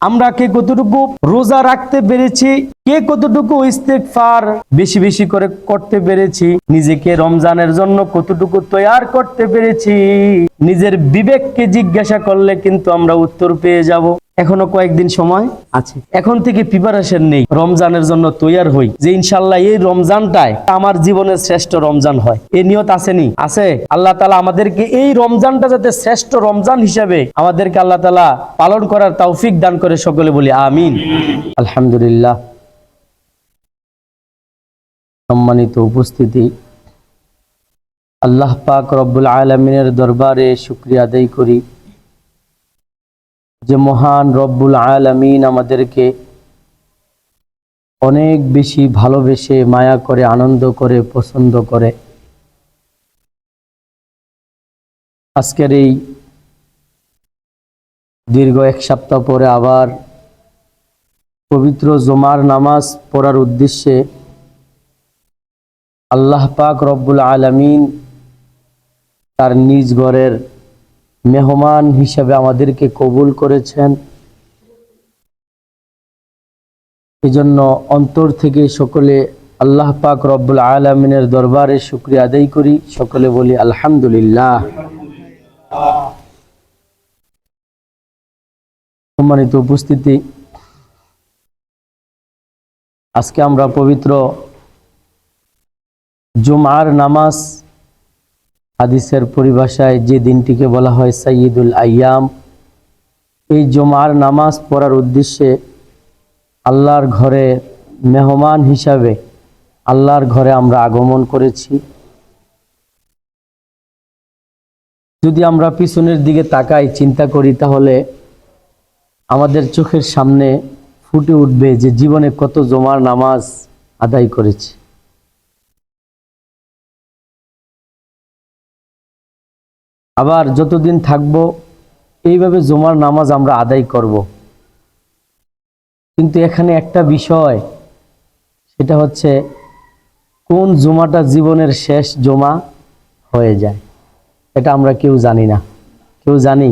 আমরা কে কতটুকু রোজা রাখতে পেরেছি, কে কতটুকু ইস্তেগফার বেশি বেশি করে করতে পেরেছি, নিজেকে রমজানের জন্য কতটুকু তৈয়ার করতে পেরেছি, নিজের বিবেককে জিজ্ঞাসা করলে কিন্তু আমরা উত্তর পেয়ে যাব। এখনো কয়েকদিন সময় আছে, এখন থেকে প্রিপারেশন নেই, রমজানের জন্য তৈয়ার হই যে ইনশাআল্লাহ এই রমজানটাই আমার জীবনের শ্রেষ্ঠ রমজান হয়। এই নিয়ত আসেনি? আছে। আল্লাহ তাআলা আমাদেরকে এই রমজানটা যাতে শ্রেষ্ঠ রমজান হিসেবে আমাদেরকে আল্লাহ তাআলা পালন করার তৌফিক দান করে, সকলে বলি আমিন। আলহামদুলিল্লাহ। সম্মানিত উপস্থিতি, আল্লাহ পাক রব্বুল আলামিনের দরবারে শুকরিয়া আদায় করি যে মহান রব্বুল আলামিন আমাদেরকে অনেক বেশি ভালোবেসে, মায়া করে, আনন্দ করে, পছন্দ করে আজকের এই দীর্ঘ এক সপ্তাহ পরে আবার পবিত্র জুমার নামাজ পড়ার উদ্দেশ্যে আল্লাহ পাক রব্বুল আলামিন তার নিজ ঘরের মেহমান হিসেবে আমাদেরকে কবুল করেছেন। এজন্য অন্তর থেকে সকলে আল্লাহ পাক রব্বুল আলামিনের দরবারে শুকরিয়া আদায় করি, সকলে বলি আলহামদুলিল্লাহ। সম্মানিত উপস্থিতি, আজকে আমরা পবিত্র জুমার নামাজ, হাদিসের পরিভাষায় যে দিনটিকে বলা হয় সাইয়্যিদুল আইয়াম, এই জুমার নামাজ পড়ার উদ্দেশ্যে আল্লাহর ঘরে মেহমান হিসাবে আল্লাহর ঘরে আমরা আগমন করেছি। যদি আমরা পিছনের দিকে তাকাই, চিন্তা করি, তাহলে আমাদের চোখের সামনে ফুটে উঠবে যে জীবনে কত জুমার নামাজ আদায় করেছি। আবার যতদিন থাকবো এইভাবে জুমার নামাজ আমরা আদায় করব। কিন্তু এখানে একটা বিষয়, সেটা হচ্ছে কোন জুমাটা জীবনের শেষ জুমা হয়ে যায়, এটা আমরা কেউ জানি না। কেউ জানি?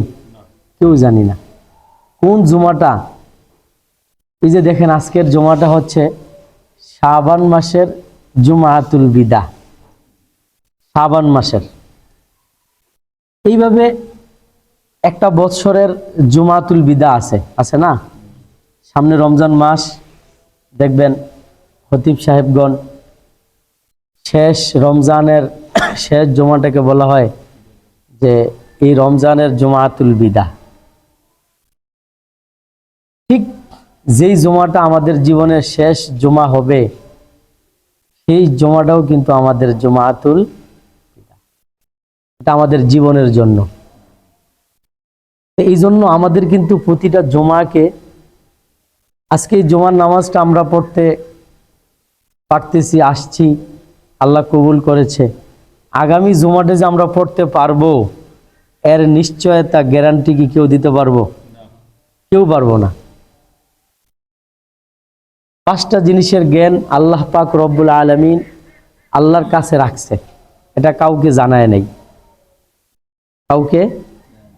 কেউ জানি না কোন জুমাটা। এই যে দেখেন, আজকের জুমাটা হচ্ছে শাবান মাসের জুমাতুল বিদা, শাবান মাসের। এইভাবে একটা বৎসরের জুমাতুল বিদা আছে না? সামনে রমজান মাস, দেখবেন খতিব সাহেবগণ শেষ রমজানের শেষ জুমাটাকে বলা হয় যে এই রমজানের জুমাতুল বিদা। ঠিক যেই জুমাটা আমাদের জীবনের শেষ জুমা হবে, সেই জুমাটাও কিন্তু আমাদের জুমাতুল বিদা, এটা আমাদের জীবনের জন্য। এই জন্য আমাদের কিন্তু প্রতিটা জুমাকে, আজকে এই জুমার নামাজটা আমরা পড়তে পারতেছি, আসছি, আল্লাহ কবুল করেছে। আগামী জুমাটা যে আমরা পড়তে পারবো, এর নিশ্চয়তা, গ্যারান্টি কি কেউ দিতে পারবো? কেউ পারবো না। পাঁচটা জিনিসের জ্ঞান আল্লাহ পাক রব্বুল আলামিন আল্লাহর কাছে রাখছে, এটা কাউকে জানায় নাই, কাউকে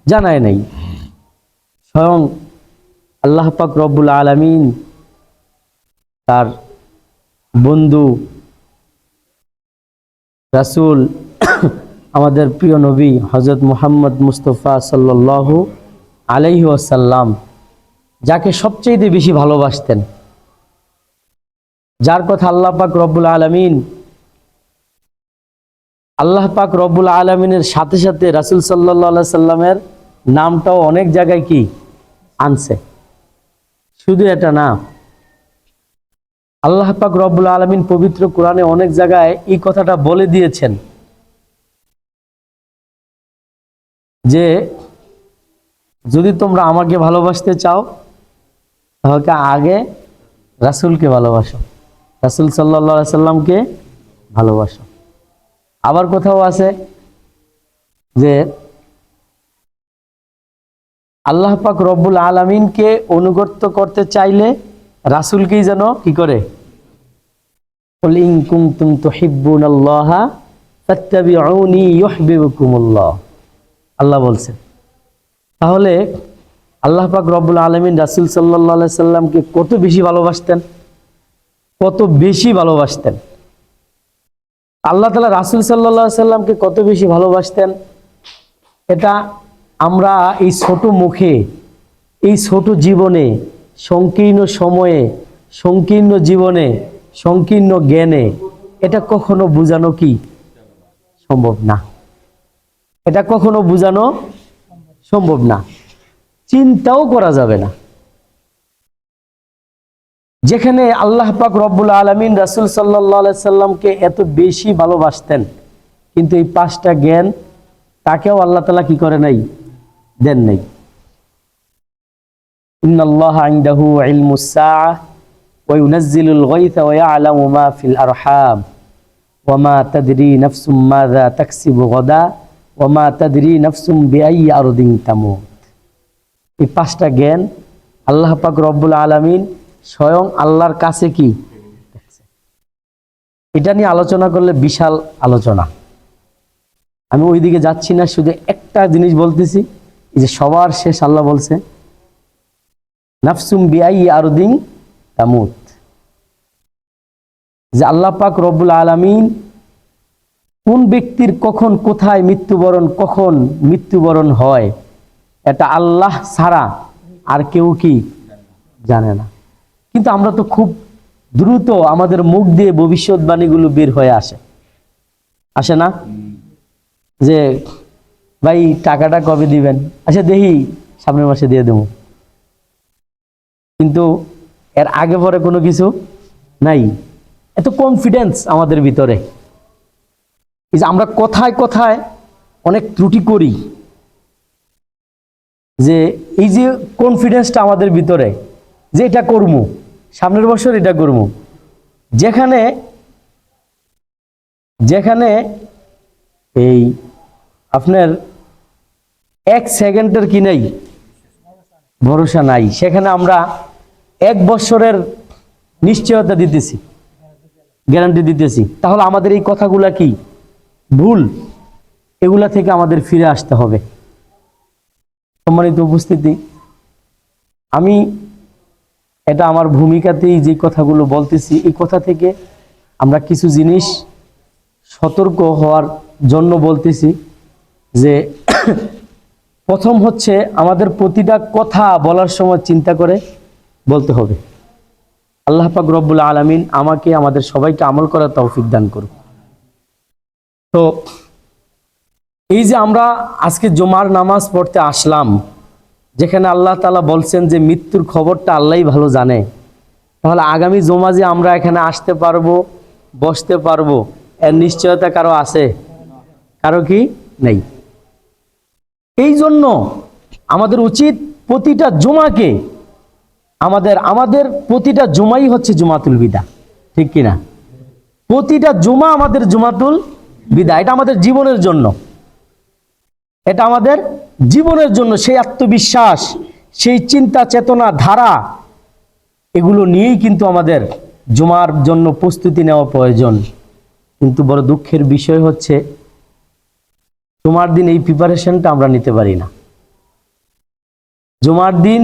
জানায় নাই। স্বয়ং আল্লাহ পাক রব্বুল আলামিন তার বন্ধু রাসূল আমাদের প্রিয় নবী হযরত মুহাম্মদ মুস্তাফা সাল্লাল্লাহু আলাইহি ওয়াসাল্লাম, যাকে সবচেয়ে বেশি ভালোবাসতেন, যার কথা আল্লাহ পাক রব্বুল আলামিনের সাথে সাথে রাসূল সাল্লাল্লাহু আলাইহি সাল্লামের নামটাও অনেক জায়গায় কি আনছে। শুধু এটা না, আল্লাহ পাক রব্বুল আলামিন পবিত্র কোরআনে অনেক জায়গায় এই কথাটা বলে দিয়েছেন যে যদি তোমরা আমাকে ভালোবাসতে চাও, তাহলে আগে রাসূলকে ভালোবাসো, রাসূল সাল্লাল্লাহু আলাইহি সাল্লামকে ভালোবাসো। আবার কোথাও আছে যে আল্লাহ পাক রব্বুল আলামিনকে অনুগত করতে চাইলে রাসূলকেই যেন কি করে, কুল ইন কুনতুম তুহিব্বুনাল্লাহা ফাত্তাবিউনি ইউহিব্বুকুমুল্লাহ, আল্লাহ বলছেন। তাহলে আল্লাহ পাক রব্বুল আলামিন রাসূল সাল্লাল্লাহু আলাইহি সাল্লামকে কত বেশি ভালোবাসতেন, কত বেশি ভালোবাসতেন। আল্লাহ তাআলা রাসূল সাল্লাল্লাহু আলাইহি সাল্লামকে কত বেশি ভালোবাসতেন, এটা আমরা এই ছোট মুখে, এই ছোট জীবনে, সংকীর্ণ সময়ে, সংকীর্ণ জীবনে, সংকীর্ণ জ্ঞানে এটা কখনো বোঝানো কি সম্ভব না। এটা কখনো বোঝানো সম্ভব না, চিন্তাও করা যাবে না। যেখানে আল্লাহ পাক রব্বুল আলামিন রাসূল সাল্লাল্লাহু আলাইহি সাল্লামকে এত বেশি ভালোবাসতেন, কিন্তু এই 5টা জ্ঞান তাকেও আল্লাহ তাআলা কি করে নাই, দেন নাই। ইন্নাল্লাহা ইনদাহু ইলমুস সাআহ ওয়া ইউনাজ্জিলুল গায়থা ওয়া ইয়ালামু মা ফিল আরহাম ওয়া মা তাদরি নাফসুম মাযা তাকসিবু গাদা ওয়া মা তাদরি নাফসুম বিআইয়ি আরদিন তামুত। এই 5টা জ্ঞান আল্লাহ পাক রব্বুল আলামিন স্বয়ং আল্লাহর কাছে কি, এটা নিয়ে আলোচনা করলে বিশাল আলোচনা। আমি ওইদিকে যাচ্ছি না, শুধু একটা জিনিস বলতেছি, এই যে সবার শেষ আল্লাহ বলছে নাফসুম বিআইয়ি আরদিন তামুত, যে আল্লাহ পাক রব্বুল আলামিন কোন ব্যক্তির কখন কোথায় মৃত্যুবরণ, কখন মৃত্যুবরণ হয়, এটা আল্লাহ ছাড়া আর কেউ কি জানে না। কিন্তু আমরা তো খুব দ্রুত আমাদের মুখ দিয়ে ভবিষ্যৎবাণীগুলো বের হয়ে আসে না, যে ভাই টাকাটা কবে দিবেন, আচ্ছা দেখি সামনের মাসে দিয়ে দেবো। কিন্তু এর আগে পরে কোনো কিছু নাই। এত কনফিডেন্স আমাদের ভিতরে, এই যে আমরা কথায় কথায় অনেক ত্রুটি করি, যে এই যে কনফিডেন্সটা আমাদের ভিতরে যে এটা করবো, সামনের বছর এটা করবো, যেখানে যেখানে এই আপনার 1 সেকেন্ডের কি নাই, ভরসা নাই, সেখানে আমরা 1 বছরের নিশ্চয়তা দিতেছি, গ্যারান্টি দিতেছি। তাহলে আমাদের এই কথাগুলা কি ভুল, এগুলা থেকে আমাদের ফিরে আসতে হবে। সম্মানিত উপস্থিতি, আমি এটা আমার ভূমিকাতেই যে কথাগুলো বলতেছি, এই কথা থেকে আমরা কিছু জিনিস সতর্ক হওয়ার জন্য বলতেছি। যে প্রথম হচ্ছে আমাদের প্রতিটা কথা বলার সময় চিন্তা করে বলতে হবে। আল্লাহ পাক রব্বুল আলামিন আমাকে, আমাদের সবাইকে আমল করার তৌফিক দান করুন। তো এই যে আমরা আজকে জুমার নামাজ পড়তে আসলাম, যেখানে আল্লাহ তাআলা বলছেন যে মৃত্যুর খবরটা আল্লাহই ভালো জানে, তাহলে আগামী জুমা যে আমরা এখানে আসতে পারবো, বসতে পারবো, এর নিশ্চয়তা কারো আছে? কারো কি নেই। এই জন্য আমাদের উচিত প্রতিটা জুমাকে, আমাদের প্রতিটা জুমাই হচ্ছে জুমাতুল বিদা, ঠিক কিনা? প্রতিটা জুমা আমাদের জুমাতুল বিদা, এটা আমাদের জীবনের জন্য, এটা আমাদের জীবনের জন্য। সেই আত্মবিশ্বাস, সেই চিন্তা চেতনা ধারা, এগুলো নিয়েই কিন্তু আমাদের জুমার জন্য প্রস্তুতি নেওয়া প্রয়োজন। কিন্তু বড় দুঃখের বিষয় হচ্ছে জুমার দিন এই প্রিপারেশনটা আমরা নিতে পারি না। জুমার দিন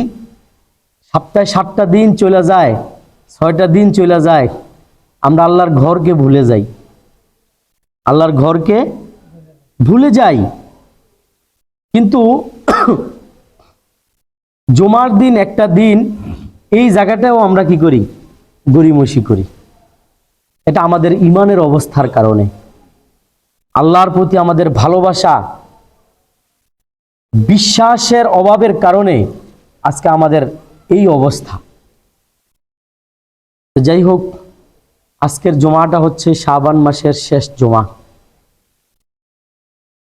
সপ্তাহে 7টা দিন চলে যায়, 6টা দিন চলে যায়, আমরা আল্লাহর ঘরকে ভুলে যাই, আল্লাহর ঘরকে ভুলে যাই। কিন্তু জুমার দিন একটা দিন, এই জায়গাটাও আমরা কি করি, গড়িমসি করি। এটা আমাদের ইমানের অবস্থার কারণে, আল্লাহর প্রতি আমাদের ভালোবাসা, বিশ্বাসের অভাবের কারণে আজকে আমাদের এই অবস্থা। যাই হোক, আজকের জুমাটা হচ্ছে শাবান মাসের শেষ জুমা।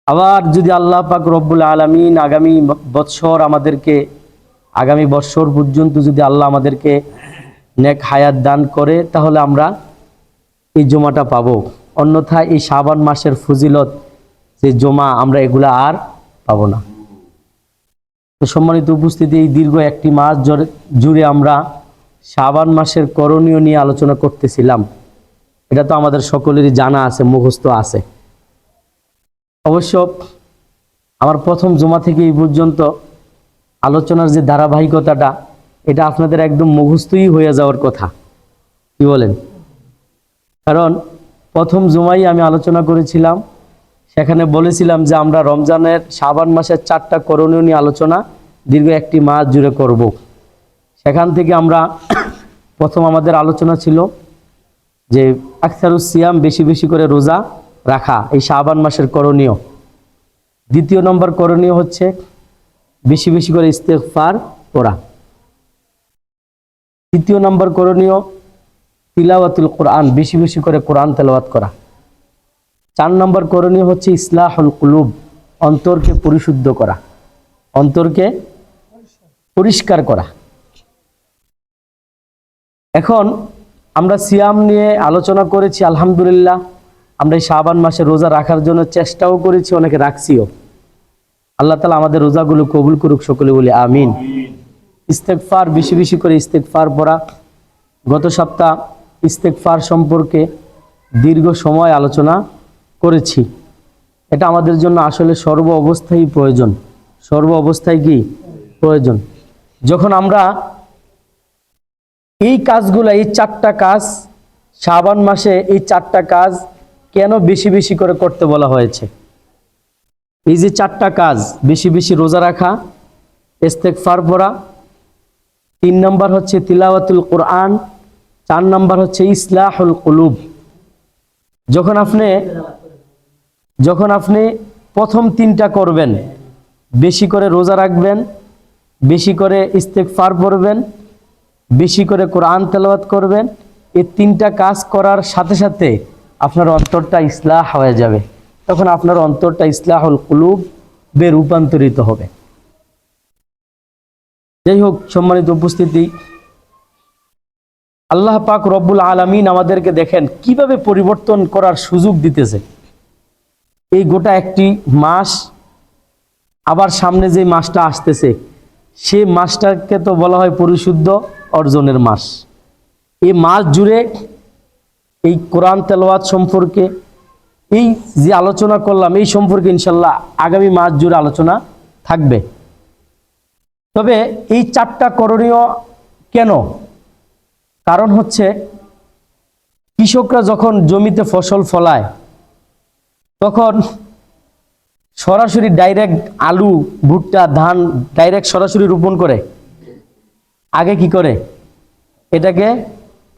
আবার যদি আল্লাহ পাক রব্বুল আলামিন আগামী বৎসর আমাদেরকে, আগামী বৎসর পর্যন্ত যদি আল্লাহ আমাদেরকে নেক হায়াত দান করে, তাহলে আমরা এই জুমাটা পাবো। অন্যথায় এই শাবান মাসের ফজিলত যে জুমা, আমরা এগুলা আর পাবো না। তো সম্মানিত উপস্থিতি, এই দীর্ঘ একটি মাস জুড়ে আমরা শাবান মাসের করণীয় নিয়ে আলোচনা করতেছিলাম। এটা তো আমাদের সকলেরই জানা আছে, মুখস্থ আছে। অবশ্য আমার প্রথম জুমা থেকে এই পর্যন্ত আলোচনার যে ধারাবাহিকতাটা, এটা আপনাদের একদম মুখস্থই হয়ে যাওয়ার কথা, কি বলেন? কারণ প্রথম জুমাই আমি আলোচনা করেছিলাম, সেখানে বলেছিলাম যে আমরা রমজানের শাবান মাসের 4টা করণীয় নিয়ে আলোচনা দীর্ঘ একটি মাস জুড়ে করব। সেখান থেকে আমরা প্রথম আমাদের আলোচনা ছিল যে আকসারুস সিয়াম, বেশি বেশি করে রোজা রাখা, এই শাবান মাসের করণীয়। দ্বিতীয় নম্বর করণীয় হচ্ছে বেশি বেশি করে ইস্তেগফার করা। তৃতীয় নম্বর করণীয় তিলাওয়াতুল কোরআন, বেশি বেশি করে কোরআন তেলাওয়াত করা। 4 নম্বর করণীয় হচ্ছে ইসলাহুল কুলুব, অন্তরকে পরিশুদ্ধ করা, অন্তরকে পরিষ্কার করা। এখন আমরা সিয়াম নিয়ে আলোচনা করেছি, আলহামদুলিল্লাহ। আমরা এই শাবান মাসে রোজা রাখার জন্য চেষ্টাও করেছি, অনেকে রাখছিও। আল্লাহ তাআলা আমাদের রোজাগুলো কবুল করুক, সকলে বলি আমিন। ইস্তেগফার, বেশি বেশি করে ইস্তেগফার পড়া। গত সপ্তাহ ইস্তেগফার সম্পর্কে দীর্ঘ সময় আলোচনা করেছি। এটা আমাদের জন্য আসলে সর্ব অবস্থায় প্রয়োজন, সর্ব অবস্থায় কি প্রয়োজন। যখন আমরা এই কাজগুলো, এই 4টা কাজ শাবান মাসে, এই 4টা কাজ কেন বেশি বেশি করে করতে বলা হয়েছে? এই যে 4টা কাজ, বেশি বেশি রোজা রাখা, ইস্তেগফার পড়া, 3 নম্বর হচ্ছে তিলাওয়াতুল কোরআন, 4 নম্বর হচ্ছে ইসলাহুল কুলুব। যখন আপনি প্রথম 3টা করবেন, বেশি করে রোজা রাখবেন, বেশি করে ইস্তেগফার পড়বেন, বেশি করে কোরআন তেলাওয়াত করবেন, এই 3টা কাজ করার সাথে সাথে আপনার অন্তরটা ইসলাহ হয়ে যাবে। তখন আপনার অন্তরটা ইসলাহুল কুলুবে রূপান্তরিত হবে। যাই হোক, সম্মানিত উপস্থিতি, আল্লাহ পাক রব্বুল আলামিন আমাদেরকে দেখেন কিভাবে পরিবর্তন করার সুযোগ দিতেছে। এই গোটা একটি মাস, আবার সামনে যে মাসটা আসতেছে, সেই মাসটাকে তো বলা হয় পরিশুদ্ধ অর্জনের মাস। এই মাস জুড়ে এই কোরআন তেলাওয়াত সম্পর্কে, এই যে আলোচনা করলাম, এই সম্পর্কে ইনশাল্লাহ আগামী মাস জুড়ে আলোচনা থাকবে। তবে এই 4টা করণীয় কেন? কারণ হচ্ছে কৃষকরা যখন জমিতে ফসল ফলায়, তখন সরাসরি ডাইরেক্ট আলু, ভুট্টা, ধান ডাইরেক্ট সরাসরি রোপণ করে? আগে কি করে? এটাকে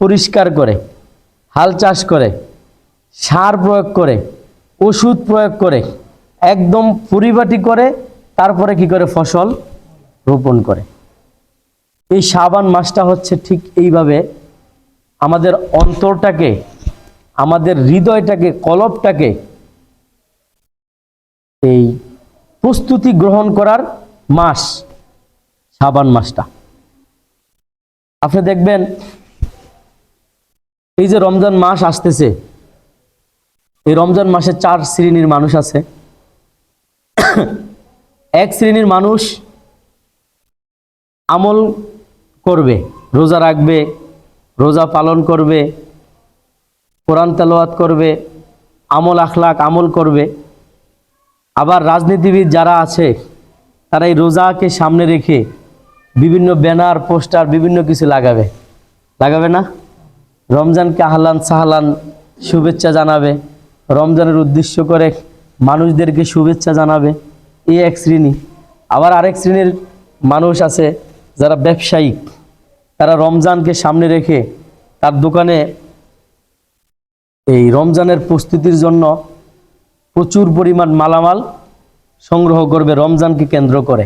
পরিষ্কার করে, হাল চাষ করে, সার প্রয়োগ করে, ওষুধ প্রয়োগ করে, একদম পরিপাটি করে, তারপরে কি করে? ফসল রোপণ করে। এই শাবান মাসটা হচ্ছে ঠিক এইভাবে আমাদের অন্তরটাকে, আমাদের হৃদয়টাকে, কলবটাকে এই প্রস্তুতি গ্রহণ করার মাস শাবান মাসটা। আপনি দেখবেন এই যে রমজান মাস আসতেছে, এই রমজান মাসে 4 শ্রেণীর মানুষ আছে। এক শ্রেণীর মানুষ আমল করবে, রোজা রাখবে, রোজা পালন করবে, কোরআন তেলাওয়াত করবে, আমল আখলাক আমল করবে। আবার রাজনীতিবিদ যারা আছে, তারা এই রোজাকে সামনে রেখে বিভিন্ন ব্যানার, পোস্টার, বিভিন্ন কিছু লাগাবে না? রমজানকে আহলান সাহলান শুভেচ্ছা জানাবে, রমজানের উদ্দেশ্য করে মানুষদেরকে শুভেচ্ছা জানাবে। এই এক শ্রেণী। আবার আরেক শ্রেণীর মানুষ আছে যারা ব্যবসায়িক, তারা রমজানকে সামনে রেখে তার দোকানে এই রমজানের প্রস্তুতির জন্য প্রচুর পরিমাণ মালামাল সংগ্রহ করবে রমজানকে কেন্দ্র করে।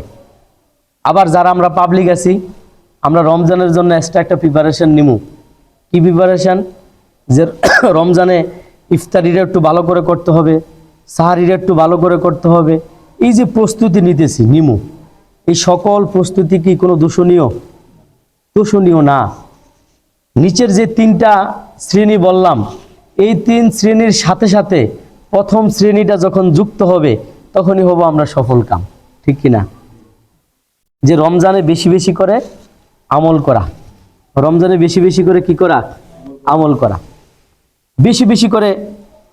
আবার যারা আমরা পাবলিক আছি, আমরা রমজানের জন্য এক্সট্রা একটা প্রিপারেশন নিমু। কি প্রিপারেশন? যে রমজানে ইফতারিটা একটু ভালো করে করতে হবে, সাহারিটা একটু ভালো করে করতে হবে। এই যে প্রস্তুতি নিমু, এই সকল প্রস্তুতি কি কোনো দূষণীয় না। নিচের যে 3টা শ্রেণী বললাম, এই 3 শ্রেণীর সাথে সাথে প্রথম শ্রেণীটা যখন যুক্ত হবে, তখনই হব আমরা সফল কাম, ঠিক কিনা? যে রমজানে বেশি বেশি করে আমল করা, রমজানে বেশি বেশি করে কি করা? আমল করা, বেশি বেশি করে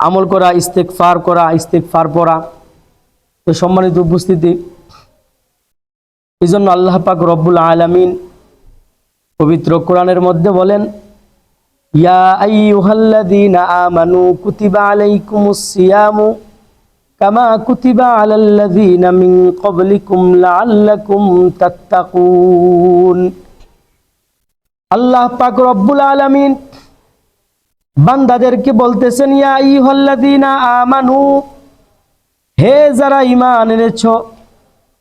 আমল করা, ইস্তেগফার পড়া। তো সম্মানিত উপস্থিতি, এই জন্য আল্লাহ পাক রব্বুল আলামিন পবিত্র কোরআনের মধ্যে বলেন, ইয়া আইয়ুহাল্লাযীনা আমানু কুতিবা আলাইকুমুস সিয়ামু কামা কুতিবা আলাল্লাযীনা মিন ক্বাবলিকুম লাআল্লাকুম তাত্তাকুন। আল্লাহ পাক রব্বুল আলামিন বান্দাদেরকে বলতেছেন, ইয়া আইয়ুহাল্লাযীনা আমানু, হে যারা ঈমান এনেছো,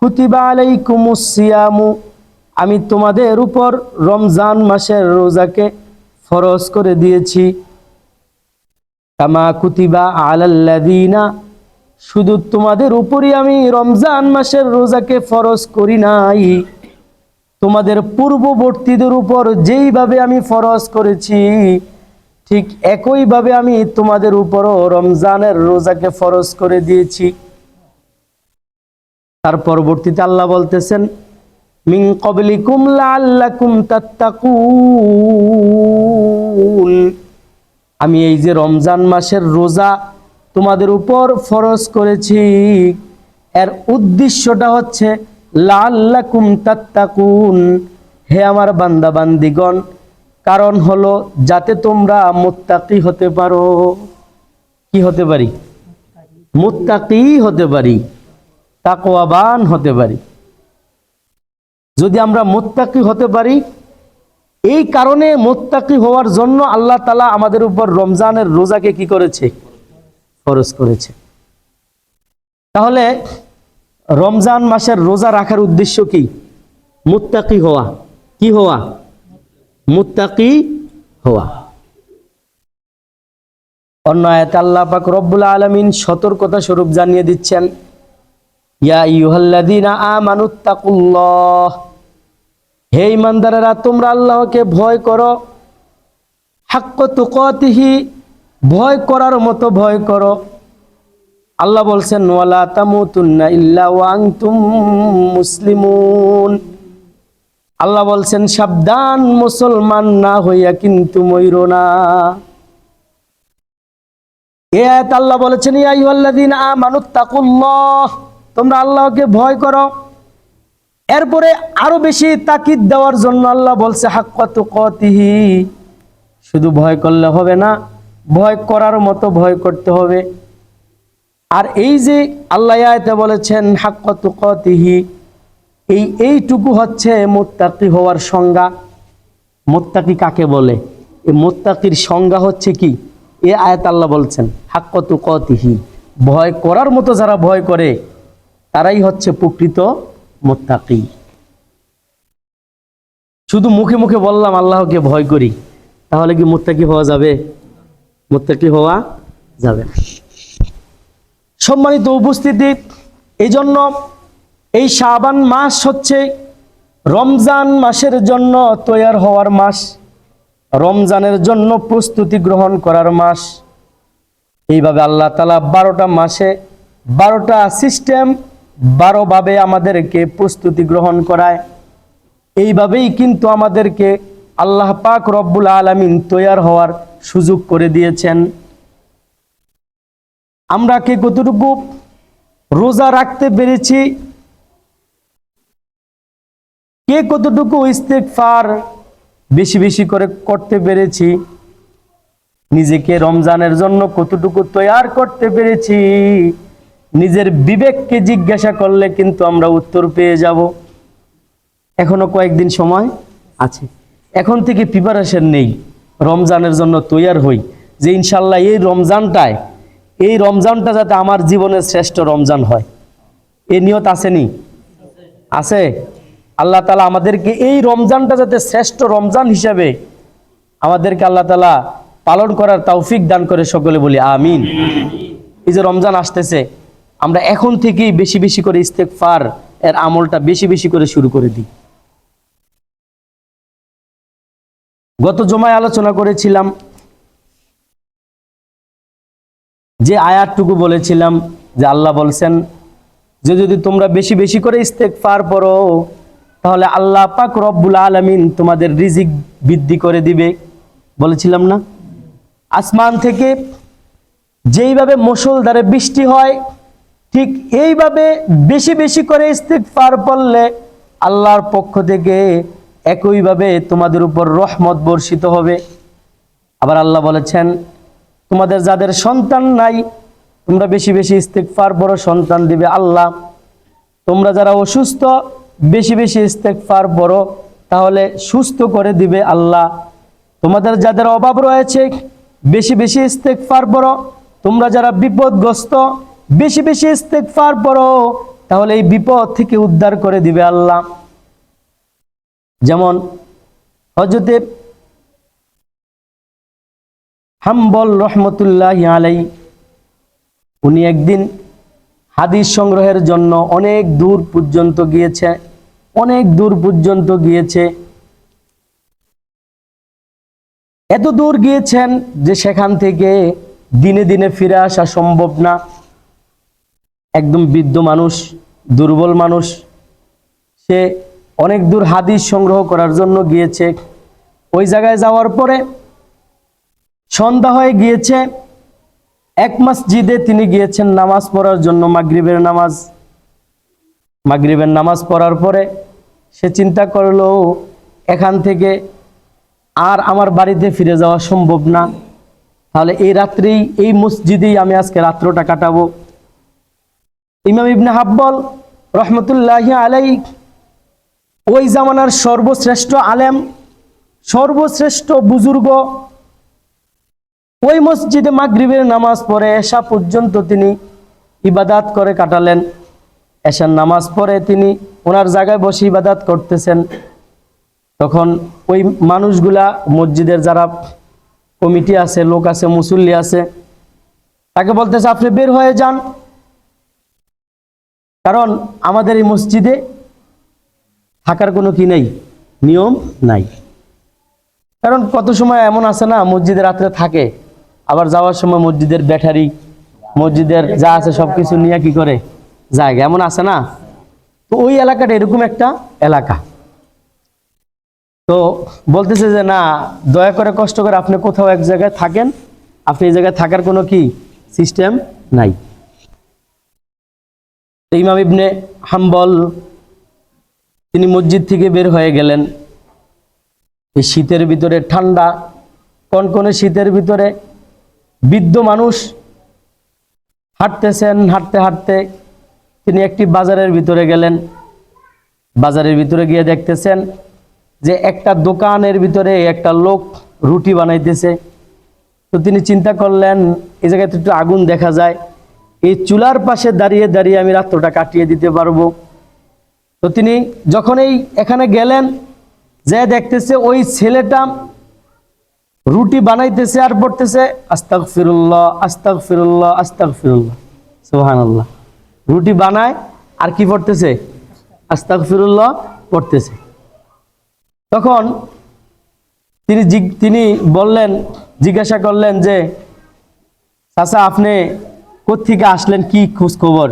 কুতিবা আলাইকুমুস সিয়ামু, আমি তোমাদের উপর রমজান মাসের রোজাকে ফরজ করে দিয়েছি। কামা কুতিবা আলাল্লাযীনা, শুধু তোমাদের উপরই আমি রমজান মাসের রোজাকে ফরজ করি নাই, তোমাদের পূর্ববর্তীদের উপর যেইভাবে আমি ফরজ করেছি ঠিক একইভাবে আমি তোমাদের উপরও রমজানের রোজাকে ফরজ করে দিয়েছি। তার পরবর্তীতে আল্লাহ বলতেছেন, মিন ক্বাবলিকুম লাআল্লাকুম তাত্তাকুন, আমি এই যে রমজান মাসের রোজা তোমাদের উপর ফরজ করেছি, এর উদ্দেশ্যটা হচ্ছে লাআল্লাকুম তাত্তাকুন, হে আমার বান্দা বান্দিগণ, কারণ হলো যাতে তোমরা মুত্তাকি হতে পারো। কি হতে পারি? মুত্তাকি হতে পারি, তাকওয়াবান হতে পারি। যদি আমরা মুত্তাকি হতে পারি, এই কারণে মুত্তাকি হওয়ার জন্য আল্লাহ তাআলা আমাদের উপর রমজানের রোজাকে কি করেছে? ফরজ করেছে। তাহলে রমজান মাসের রোজা রাখার উদ্দেশ্য কি? মুত্তাকি হওয়া। কি হওয়া? মুত্তাকি হওয়া। অন্য আয়াতে আল্লাহ পাক রব্বুল আলামিন সতর্কতা স্বরূপ জানিয়ে দিচ্ছেন, ইয়া আইয়ুহাল্লাযীনা আমানুত্তাকুল্লাহ, হে ঈমানদারেরা তোমরা আল্লাহকে ভয় করো, হাক্ক তুকাতিহি, ভয় করার মতো ভয় করো। আল্লাহ বলছেন, ওয়ালা তামুতুন্না ইল্লা ওয়া আনতুম মুসলিমুন, আল্লাহ বলছেন সাবধান, মুসলমান না হইয়া কিন্তু মইরো না। এই আয়াত আল্লাহ বলেছেন, ইয়া আইয়ুহাল্লাযীনা আমানুত্তাকুল্লাহ, তোমরা আল্লাহকে ভয় করো। এরপরে আরো বেশি তাকিদ দেওয়ার জন্য আল্লাহ বলছে হাক্কা তুকাতিহি, শুধু ভয় করলে হবে না, ভয় করার মতো ভয় করতে হবে। আর এই যে আল্লাহ আয়াতে বলেছেন হাক্কা তুকাতিহি, এইটুকু হচ্ছে মুত্তাকি হওয়ার সংজ্ঞা। মুত্তাকি কাকে বলে? এই মুত্তাকির সংজ্ঞা হচ্ছে কি? এই আয়াত আল্লাহ বলছেন হাক্কা তুকাতিহি, ভয় করার মতো যারা ভয় করে তারাই হচ্ছে প্রকৃত মুত্তাকি। শুধু মুখে মুখে বললাম আল্লাহকে ভয় করি, তাহলে কি মুত্তাকি হওয়া যাবে? মুত্তাকি হওয়া যাবে না। সম্মানিত উপস্থিতি, এই জন্য এই শাবান মাস হচ্ছে রমজান মাসের জন্য তৈয়ার হওয়ার মাস, রমজানের জন্য প্রস্তুতি গ্রহণ করার মাস। এইভাবে আল্লাহ তাআলা 12টা মাসে 12টা সিস্টেম, 12 ভাবে আমাদেরকে প্রস্তুতি গ্রহণ করায়। এইভাবেই কিন্তু আমাদেরকে আল্লাহ পাক রব্বুল আলামিন তৈয়ার হওয়ার সুযোগ করে দিয়েছেন। আমরা কে কতটুকু রোজা রাখতে পেরেছি, কে কতটুকু ইস্তেগফার বেশি বেশি করে করতে পেরেছি, নিজেকে রমজানের জন্য কতটুকু তৈয়ার করতে পেরেছি, নিজের বিবেককে জিজ্ঞাসা করলে কিন্তু আমরা উত্তর পেয়ে যাব। এখনো কয়েকদিন সময় আছে, এখন থেকে প্রিপারেশন নেই, রমজানের জন্য তৈয়ার হই যে ইনশাল্লাহ এই রমজানটা যাতে আমার জীবনের শ্রেষ্ঠ রমজান হয়। এই নিয়ত আসেনি? আছে। আল্লাহ তাআলা আমাদেরকে এই রমজানটা যাতে শ্রেষ্ঠ রমজান হিসাবে আমাদেরকে আল্লাহ তাআলা পালন করার তৌফিক দান করে, সকলে বলি আমিন। এই যে রমজান আসতেছে, আমরা এখন থেকেই বেশি বেশি করে ইস্তেগফার এর আমলটা বেশি বেশি করে শুরু করে দিই। গত জুমায় আলোচনা করেছিলাম যে আয়াতটুকু বলেছিলাম যে আল্লাহ বলছেন যে যদি তোমরা বেশি বেশি করে ইস্তেগফার পড়ো তাহলে আল্লাহ পাক রব্বুল আলামিন তোমাদের রিজিক বৃদ্ধি করে দিবে। বলেছিলাম না? আসমান থেকে যেইভাবে মুষলধারে বৃষ্টি হয়, ঠিক এইভাবে বেশি বেশি করে ইস্তেগফার পড়লে আল্লাহর পক্ষ থেকে একইভাবে তোমাদের উপর রহমত বর্ষিত হবে। আবার আল্লাহ বলেছেন, তোমাদের যাদের সন্তান নাই তোমরা বেশি বেশি ইস্তেগফার বড় সন্তান দিবে আল্লাহ। তোমরা যারা অসুস্থ বেশি বেশি ইস্তেগফার বড়, তাহলে সুস্থ করে দিবে আল্লাহ। তোমাদের যাদের অভাব রয়েছে বেশি বেশি ইস্তেগফার বড়, তোমরা যারা বিপদগ্রস্ত বেশি বেশি ইস্তেগফার বড়, তাহলে এই বিপদ থেকে উদ্ধার করে দিবে আল্লাহ। যেমন হযরত হাম্বল রহমতুল্লাহি আলাইহি, উনি একদিন হাদিস সংগ্রহের জন্য অনেক দূর পর্যন্ত গিয়েছে, অনেক দূর পর্যন্ত গিয়েছে। এত দূর গিয়েছেন যে সেখান থেকে দিনে দিনে ফিরে আসা সম্ভব না। একদম বৃদ্ধ মানুষ, দুর্বল মানুষ, সে অনেক দূর হাদিস সংগ্রহ করার জন্য গিয়েছে। ওই জায়গায় যাওয়ার পরে সন্ধ্যা হয়ে গিয়েছে। এক মসজিদে তিনি গিয়েছেন নামাজ পড়ার জন্য, মাগরিবের নামাজ। মাগরিবের নামাজ পড়ার পরে সে চিন্তা করলো, এখান থেকে আর আমার বাড়িতে ফিরে যাওয়া সম্ভব না, তাহলে এই রাত্রেই এই মসজিদেই আমি আজকে রাত্রটা কাটাবো। ইমাম ইবনে হাব্বল রহমতুল্লাহি আলাইহি ওই জামানার সর্বশ্রেষ্ঠ আলেম, সর্বশ্রেষ্ঠ বুজুর্গ, ওই মসজিদে মাগরিবের নামাজ পড়ে এশা পর্যন্ত তিনি ইবাদত করে কাটালেন। এশার নামাজ পড়ে তিনি ওনার জায়গায় বসে ইবাদত করতেছেন। তখন ওই মানুষগুলা, মসজিদের যারা কমিটি আছে, লোক আছে, মুসল্লি আছে, তাকে বলতেছে আপনি বের হয়ে যান, কারণ আমাদের এই মসজিদে থাকার কোনো কি নেই, নিয়ম নাই। কারণ কত সময় এমন আছে না, মসজিদে রাত্রে থাকে, আবার যাওয়ার সময় মসজিদের ব্যাটারি, মসজিদের যা আছে সবকিছু নিয়ে কি করে জায়গা, এমন আছে না। তো ওই এলাকাটা এরকম একটা এলাকা। তো বলতেছে যে না, দয়া করে কষ্ট করে আপনি কোথাও এক জায়গায় থাকেন, আপনি এই জায়গায় থাকার কোনো কি সিস্টেম নাই। ইমাম ইবনে হাম্বল তিনি মসজিদ থেকে বের হয়ে গেলেন। এই শীতের ভিতরে, ঠান্ডা কনকনে শীতের ভিতরে বৃদ্ধ মানুষ হাঁটতেছেন। হাঁটতে হাঁটতে তিনি একটি বাজারের ভিতরে গেলেন। বাজারের ভিতরে গিয়ে দেখতেছেন যে একটা দোকানের ভিতরে একটা লোক রুটি বানাইতেছে। তো তিনি চিন্তা করলেন, এই জায়গায় তো একটু আগুন দেখা যায়, এই চুলার পাশে দাঁড়িয়ে দাঁড়িয়ে আমি রাত্রটা কাটিয়ে দিতে পারবো। তো তিনি যখন এখানে গেলেন, যে দেখতেছে ওই ছেলেটা রুটি বানাইতেছে আর পড়তেছে আস্তাগফিরুল্লাহ আস্তাগফিরুল্লাহ আস্তাগফিরুল্লাহ সুবহানাল্লাহ। রুটি বানায় আর কি পড়তেছে, আস্তাগফিরুল্লাহ পড়তেছে। তখন তিনি বললেন, জিজ্ঞাসা করলেন যে চাচা আপনি কোত্থেকে আসলেন, কি খোঁজ খবর?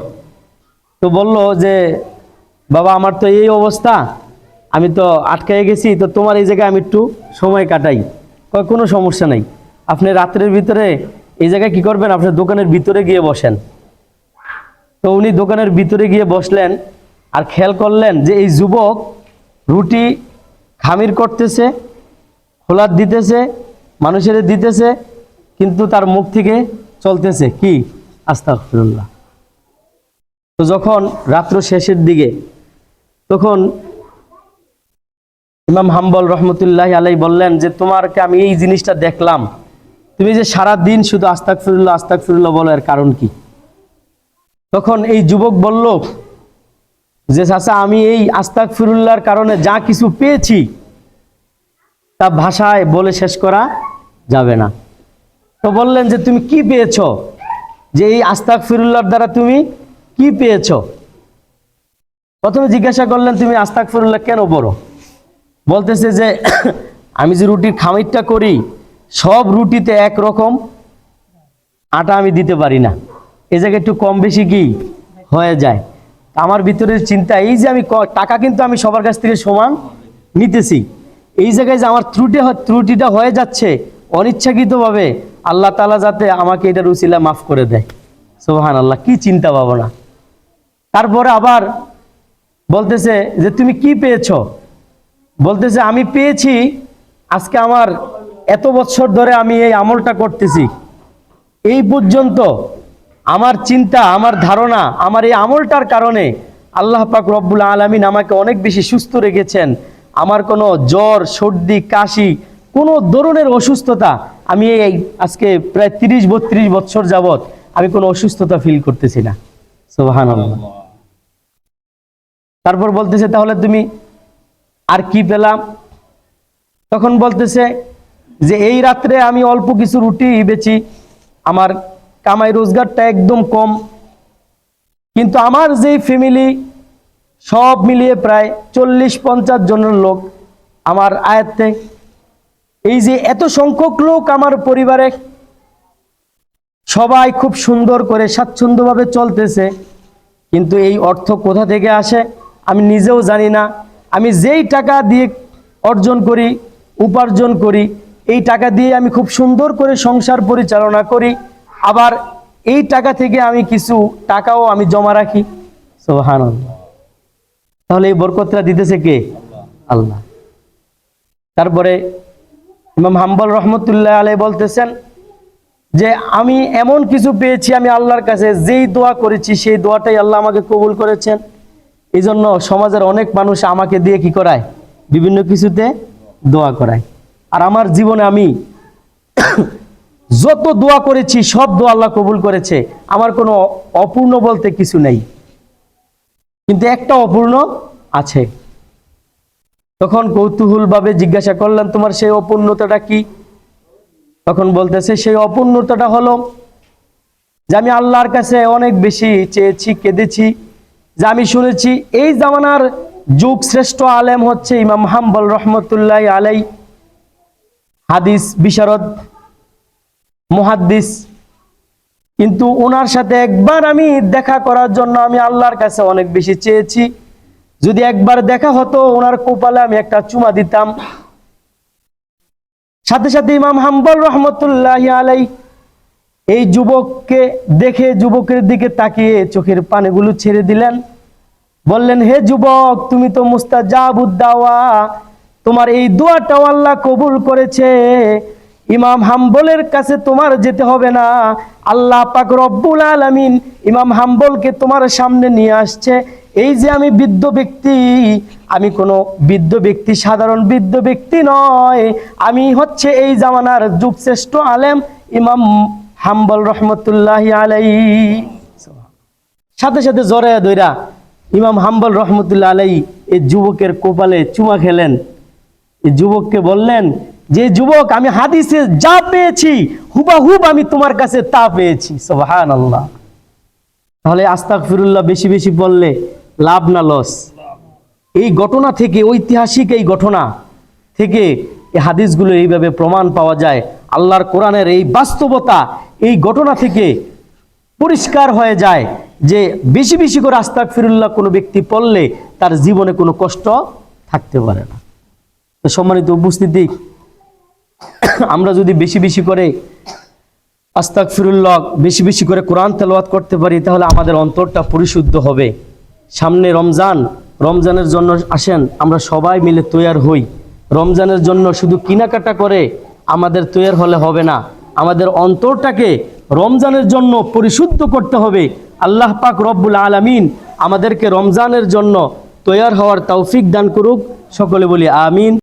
তো বলল যে বাবা আমার তো এই অবস্থা, আমি তো আটকায় গেছি, তো তোমার এই জায়গায় আমি একটু সময় কাটাই। কোনো সমস্যা নাই, আপনি রাত্রের ভিতরে এই জায়গায় কি করবেন, আপনার দোকানের ভিতরে গিয়ে বসেন। তো উনি দোকানের ভিতরে গিয়ে বসলেন আর খেয়াল করলেন যে এই যুবক রুটি খামির করতেছে, খোলার দিতেছে, মানুষের দিতেছে, কিন্তু তার মুখ থেকে চলতেছে কি আস্তাগফিরুল্লাহ। তো যখন রাত্র শেষের দিকে, তখন ইমাম হাম্বল রহমতুল্লাহ আলাইহি বললেন যে তোমারকে আমি এই জিনিসটা দেখলাম, তুমি যে সারা দিন শুধু আস্তাগফিরুল্লাহ আস্তাগফিরুল্লাহ বলো, এর কারণ কি? তখন এই যুবক বলল যে চাচা আমি এই আস্তাগফিরুল্লাহর কারণে যা কিছু পেয়েছি তা ভাষায় বলে শেষ করা যাবে না। তো বললেন যে তুমি কি পেয়েছো, যে এই আস্তাগফিরুল্লাহর দ্বারা তুমি কি পেয়েছো? প্রথমে জিজ্ঞাসা করলেন তুমি আস্তাগফিরুল্লাহ কেন বলো? বলতেছে যে আমি যে রুটির খামিরটা করি, সব রুটিতে একরকম আটা আমি দিতে পারি না, এই জায়গায় একটু কম বেশি কি হয়ে যায়। আমার ভিতরের চিন্তা এই যে আমি টাকা কিন্তু আমি সবার কাছ থেকে সমান নিতেছি, এই জায়গায় যে আমার ত্রুটিটা হয়ে যাচ্ছে অনিচ্ছাকৃতভাবে, আল্লাহ তাআলা যাতে আমাকে এটার উসিলা মাফ করে দেয়। সুবহানাল্লাহ, কি চিন্তা ভাবনা। তারপরে আবার বলতেছে যে তুমি কি পেয়েছো? বলতেছে আমি পেয়েছি, আজকে আমার এত বছর ধরে আমি এই আমলটা করতেছি, এই পর্যন্ত আমার চিন্তা, আমার ধারণা, আমার এই আমলটার কারণে আল্লাহ পাক রব্বুল আলামিন আমাকে অনেক বেশি সুস্থ রেখেছেন। আমার কোনো জ্বর, সর্দি, কাশি, কোনো ধরনের অসুস্থতা আমি এই আজকে প্রায় 30-32 বছর যাবত আমি কোনো অসুস্থতা ফিল করতেছি না। সুবহানাল্লাহ। তারপর বলতেছে তাহলে তুমি আর কি পেলাম? তখন বলতেছে যে এই রাত্রে আমি অল্প কিছু রুটি বেচি, আমার কামাই রোজগারটা একদম কম, কিন্তু আমার যেই ফ্যামিলি সব মিলিয়ে প্রায় 40-50 জনের লোক আমার আয়ত্তে, এই যে এত সংখ্যক লোক আমার পরিবারে সবাই খুব সুন্দর করে স্বাচ্ছন্দ্যভাবে চলতেছে, কিন্তু এই অর্থ কোথা থেকে আসে আমি নিজেও জানি না। আমি যেই টাকা দিয়ে অর্জন করি, উপার্জন করি, এই টাকা দিয়ে আমি খুব সুন্দর করে সংসার পরিচালনা করি, আবার এই টাকা থেকে আমি কিছু টাকাও আমি জমা রাখি। সুবহানাল্লাহ। তাহলে এই বরকতটা দিতেছে কে? আল্লাহ। তারপরে ইমাম হাম্বল রহমতুল্লাহ আলাইহি বলতেছেন যে আমি এমন কিছু পেয়েছি, আমি আল্লাহর কাছে যেই দোয়া করেছি সেই দোয়াটাই আল্লাহ আমাকে কবুল করেছেন। এই জন্য সমাজের অনেক মানুষ আমাকে দিয়ে কি করায়? বিভিন্ন কিছুতে দোয়া করায়। আর আমার জীবনে আমি যত দোয়া করেছি সব দোয়া আল্লাহ কবুল করেছে। আমার কোনো অপূর্ণ বলতে কিছু নেই, কিন্তু একটা অপূর্ণ আছে। তখন কৌতূহলভাবে জিজ্ঞাসা করলাম, তোমার সেই অপূর্ণতাটা কি? তখন বলতেছে সেই অপূর্ণতাটা হলো যে আমি আল্লাহর কাছে অনেক বেশি চেয়েছি, কেঁদেছি, যে আমি শুনেছি এই জামানার যুগ শ্রেষ্ঠ আলেম হচ্ছে ইমাম হাম্বল রহমতুল্লাহ আলাই, হাদিস বিশারদ, মুহাদ্দিস, কিন্তু ওনার সাথে একবার আমি দেখা করার জন্য আমি আল্লাহর কাছে অনেক বেশি চেয়েছি। যদি একবার দেখা হতো ওনার কপালে আমি একটা চুমা দিতাম। সাথে সাথে ইমাম হাম্বল রহমতুল্লাহ আলাই এই যুবককে দেখে যুবকের দিকে তাকিয়ে চোখের পানিগুলো ছেড়ে দিলেন, বললেন, হে যুবক, তুমি তো মুস্তাজাবুদ দাওয়া, তোমার এই দোয়াটাও আল্লাহ কবুল করেছে। ইমাম হাম্বলের কাছে তোমার যেতে হবে না, আল্লাহ পাক রব্বুল আলামিন ইমাম হাম্বলকে তোমার সামনে নিয়ে আসছে। এই যে আমি বৃদ্ধ ব্যক্তি, আমি কোনো বৃদ্ধ ব্যক্তি, সাধারণ বৃদ্ধ ব্যক্তি নয়, আমি হচ্ছে এই জামানার যুগশ্রেষ্ঠ আলেম ইমাম হাম্বল রহমতুল্লাহ আলাইহি। সাথে সাথে জড়ায়া ধইরা ইমাম হাম্বল রহমতুল্লাহ আলাইহি এই যুবকের কপালে চুমা খেলেন। এই যুবককে বললেন যে যুবক, আমি হাদিসে যা পেয়েছি হুবাহুব আমি তোমার কাছে তা পেয়েছি। সুবহানাল্লাহ। তাহলে আস্তাগফিরুল্লাহ বেশি বেশি বললে লাভ না লস? এই ঘটনা থেকে, ঐতিহাসিক এই ঘটনা থেকে এই হাদিসগুলো এইভাবে প্রমাণ পাওয়া যায়। আল্লাহর কোরআনের এই বাস্তবতা এই ঘটনা থেকে পরিষ্কার হয়ে যায় যে বেশি বেশি করে আস্তাগফিরুল্লাহ কোনো ব্যক্তি পড়লে তার জীবনে কোনো কষ্ট থাকতে পারে না। তো সম্মানিত উপস্থিতি, আমরা যদি বেশি বেশি করে আস্তাগফিরুল্লাহ, বেশি বেশি করে কোরআন তেলাওয়াত করতে পারি, তাহলে আমাদের অন্তরটা পরিশুদ্ধ হবে। সামনে রমজান, রমজানের জন্য আসেন আমরা সবাই মিলে তৈয়ার হই। রমজানের জন্য শুধু কেনাকাটা করে আমাদের তৈয়ার হলে হবে না, আমাদের অন্তরটাকে রমজানের জন্য পরিশুদ্ধ করতে হবে। আল্লাহ পাক রব্বুল আলামিন আমাদেরকে রমজানের জন্য তৈয়ার হওয়ার তৌফিক দান করুক। সকলে বলি আমিন।